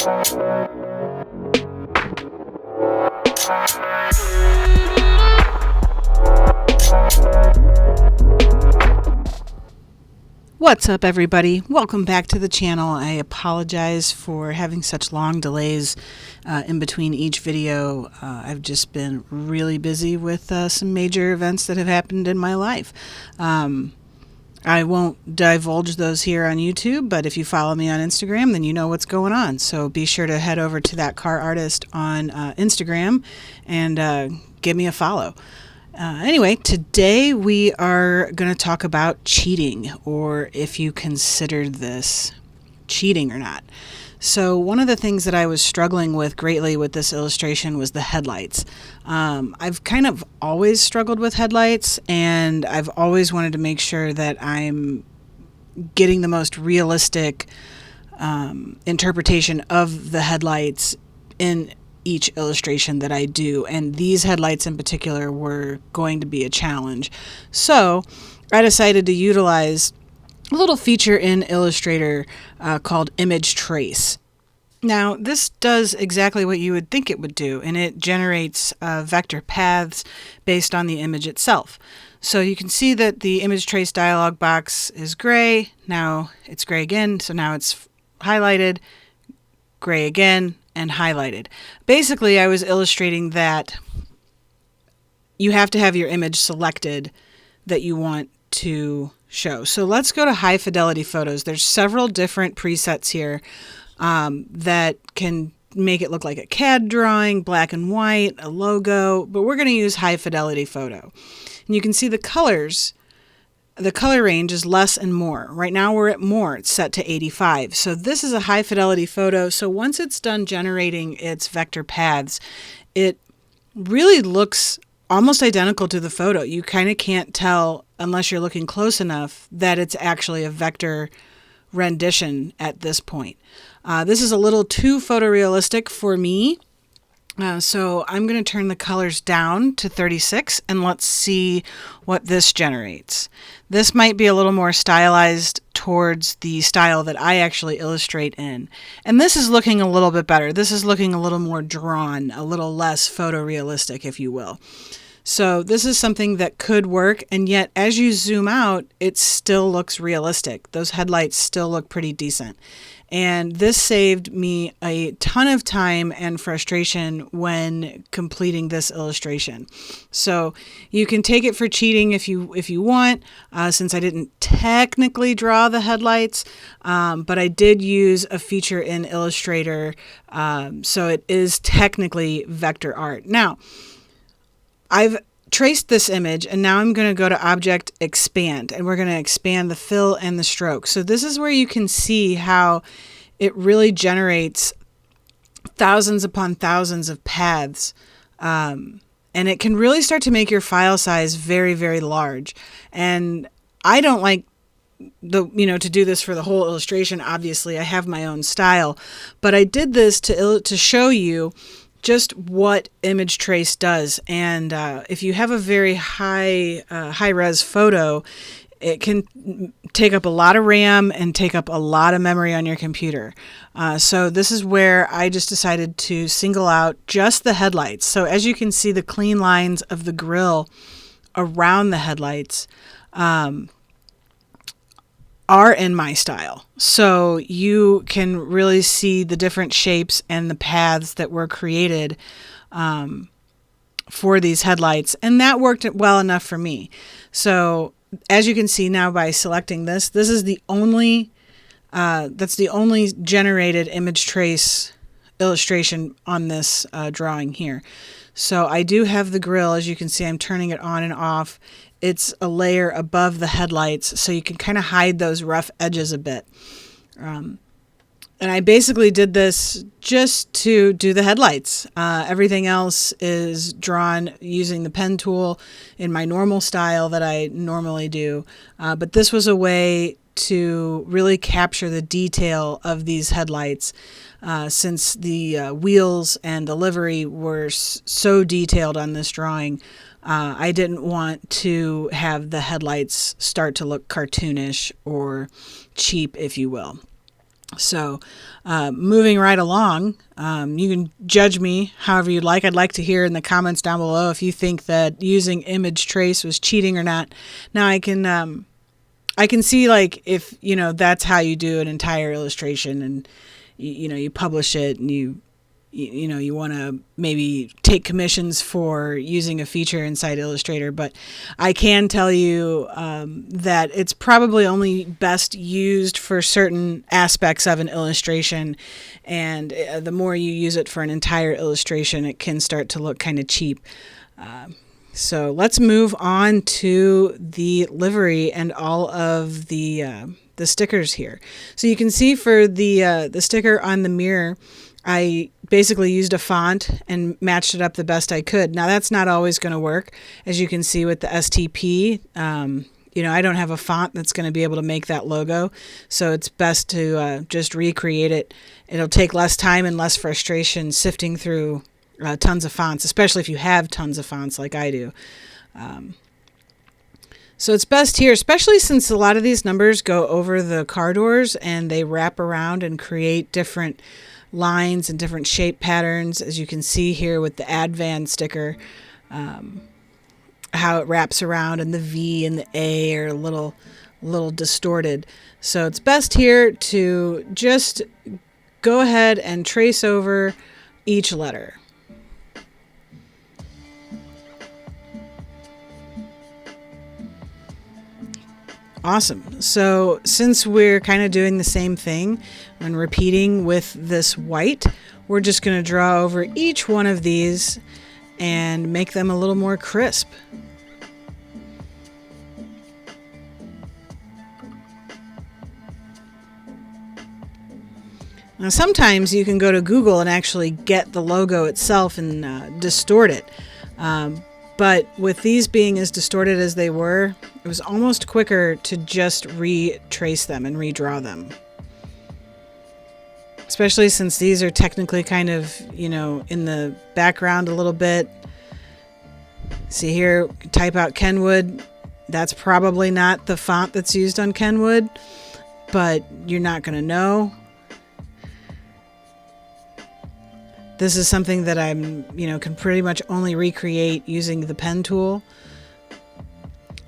What's up, everybody? Welcome back to the channel. I apologize for having such long delays in between each video. I've just been really busy with some major events that have happened in my life. I won't divulge those here on YouTube, but if you follow me on Instagram, then you know what's going on. So be sure to head over to That Car Artist on Instagram and give me a follow. Anyway, today we are going to talk about cheating, or if you considered this cheating or not. So one of the things that I was struggling with greatly with this illustration was the headlights. I've kind of always struggled with headlights, and I've always wanted to make sure that I'm getting the most realistic interpretation of the headlights in each illustration that I do, and these headlights in particular were going to be a challenge. So I decided to utilize a little feature in Illustrator called Image Trace. Now, this does exactly what you would think it would do, and it generates vector paths based on the image itself. So you can see that the Image Trace dialog box is gray. Now it's gray again, so now it's highlighted, gray again, and highlighted. Basically, I was illustrating that you have to have your image selected that you want to show. So let's go to high fidelity photos. There's several different presets here that can make it look like a CAD drawing, black and white, a logo, but we're going to use high fidelity photo. And you can see the colors. The color range is less and more. Right now we're at more. It's set to 85. So this is a high fidelity photo. So once it's done generating its vector paths, it really looks almost identical to the photo. You kind of can't tell unless you're looking close enough that it's actually a vector rendition at this point. This is a little too photorealistic for me. So I'm going to turn the colors down to 36 and let's see what this generates. This might be a little more stylized towards the style that I actually illustrate in. And this is looking a little bit better. This is looking a little more drawn, a little less photorealistic, if you will. So this is something that could work, and yet as you zoom out, it still looks realistic. Those headlights still look pretty decent. And this saved me a ton of time and frustration when completing this illustration. So you can take it for cheating if you want, since I didn't technically draw the headlights, but I did use a feature in Illustrator, so it is technically vector art. Now, I've traced this image, and now I'm going to go to Object Expand, and we're going to expand the fill and the stroke. So this is where you can see how it really generates thousands upon thousands of paths, and it can really start to make your file size very, very large. And I don't like to do this for the whole illustration. Obviously, I have my own style, but I did this to show you just what Image Trace does. And if you have a very high-res photo, it can take up a lot of RAM and take up a lot of memory on your computer. So this is where I just decided to single out just the headlights. So as you can see, the clean lines of the grill around the headlights are in my style. So you can really see the different shapes and the paths that were created for these headlights. And that worked well enough for me. So as you can see now by selecting this is the only, that's the only generated Image Trace illustration on this drawing here. So I do have the grill. As you can see, I'm turning it on and off. It's a layer above the headlights, so you can kind of hide those rough edges a bit. And I basically did this just to do the headlights. Everything else is drawn using the pen tool in my normal style that I normally do. But this was a way to really capture the detail of these headlights, since the wheels and the livery were so detailed on this drawing. I didn't want to have the headlights start to look cartoonish or cheap, if you will. So moving right along, you can judge me however you'd like. I'd like to hear in the comments down below if you think that using image trace was cheating or not. Now I can see, like, if, that's how you do an entire illustration, and you publish it, and you want to maybe take commissions for using a feature inside Illustrator, but I can tell you that it's probably only best used for certain aspects of an illustration, and the more you use it for an entire illustration, it can start to look kind of cheap. So let's move on to the livery and all of the stickers here. So you can see for the sticker on the mirror, I basically used a font and matched it up the best I could. Now that's not always going to work, as you can see with the STP. I don't have a font that's going to be able to make that logo, so it's best to just recreate it. It'll take less time and less frustration sifting through tons of fonts, especially if you have tons of fonts like I do. So it's best here, especially since a lot of these numbers go over the car doors and they wrap around and create different lines and different shape patterns, as you can see here with the Advan sticker, how it wraps around, and the V and the A are a little distorted. So it's best here to just go ahead and trace over each letter. Awesome. So since we're kind of doing the same thing and repeating with this white, we're just going to draw over each one of these and make them a little more crisp. Now sometimes you can go to Google and actually get the logo itself and distort it. But with these being as distorted as they were, it was almost quicker to just retrace them and redraw them. Especially since these are technically kind of, in the background a little bit. See here, type out Kenwood. That's probably not the font that's used on Kenwood, but you're not going to know. This is something that I'm, can pretty much only recreate using the pen tool.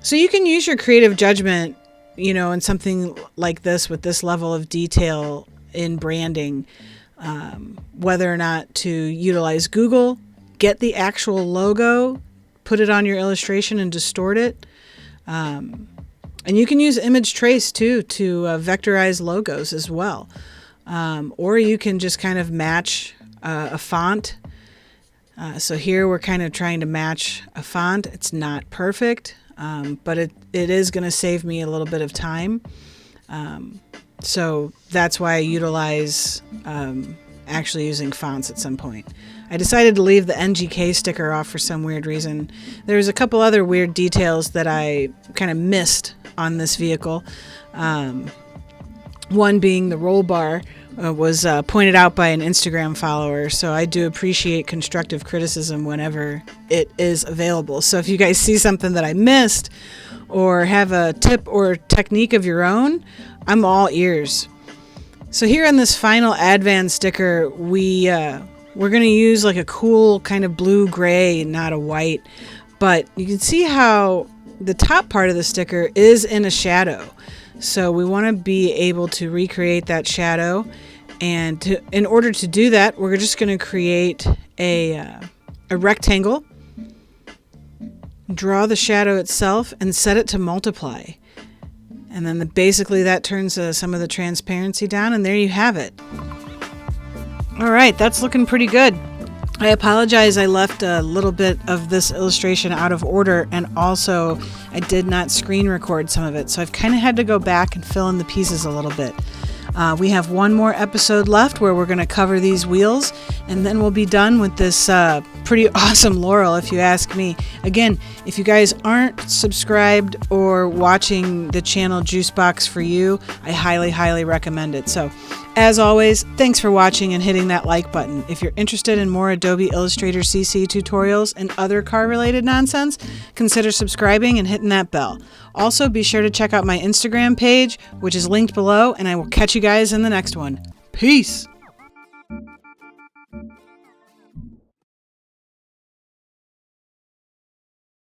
So you can use your creative judgment, in something like this with this level of detail in branding, whether or not to utilize Google, get the actual logo, put it on your illustration and distort it. And you can use image trace too to vectorize logos as well. Or you can just kind of match a font. So here we're kind of trying to match a font. It's not perfect, but it is going to save me a little bit of time. So that's why I utilize actually using fonts at some point. I decided to leave the NGK sticker off for some weird reason. There's a couple other weird details that I kind of missed on this vehicle. One being the roll bar was pointed out by an Instagram follower, so I do appreciate constructive criticism whenever it is available. So if you guys see something that I missed or have a tip or technique of your own, I'm all ears. So here on this final Advan sticker, we're going to use like a cool kind of blue gray, not a white, but you can see how the top part of the sticker is in a shadow. So we want to be able to recreate that shadow, and in order to do that, we're just going to create a rectangle, draw the shadow itself, and set it to multiply. And then basically that turns some of the transparency down, and there you have it. All right, that's looking pretty good. I apologize, I left a little bit of this illustration out of order, and also I did not screen record some of it, so I've kind of had to go back and fill in the pieces a little bit. We have one more episode left where we're going to cover these wheels, and then we'll be done with this pretty awesome Laurel, if you ask me. Again, if you guys aren't subscribed or watching the channel Juicebox for You, I highly, highly recommend it. So As always, thanks for watching and hitting that like button. If you're interested in more Adobe Illustrator CC tutorials and other car-related nonsense, consider subscribing and hitting that bell. Also, be sure to check out my Instagram page, which is linked below, and I will catch you guys in the next one. Peace!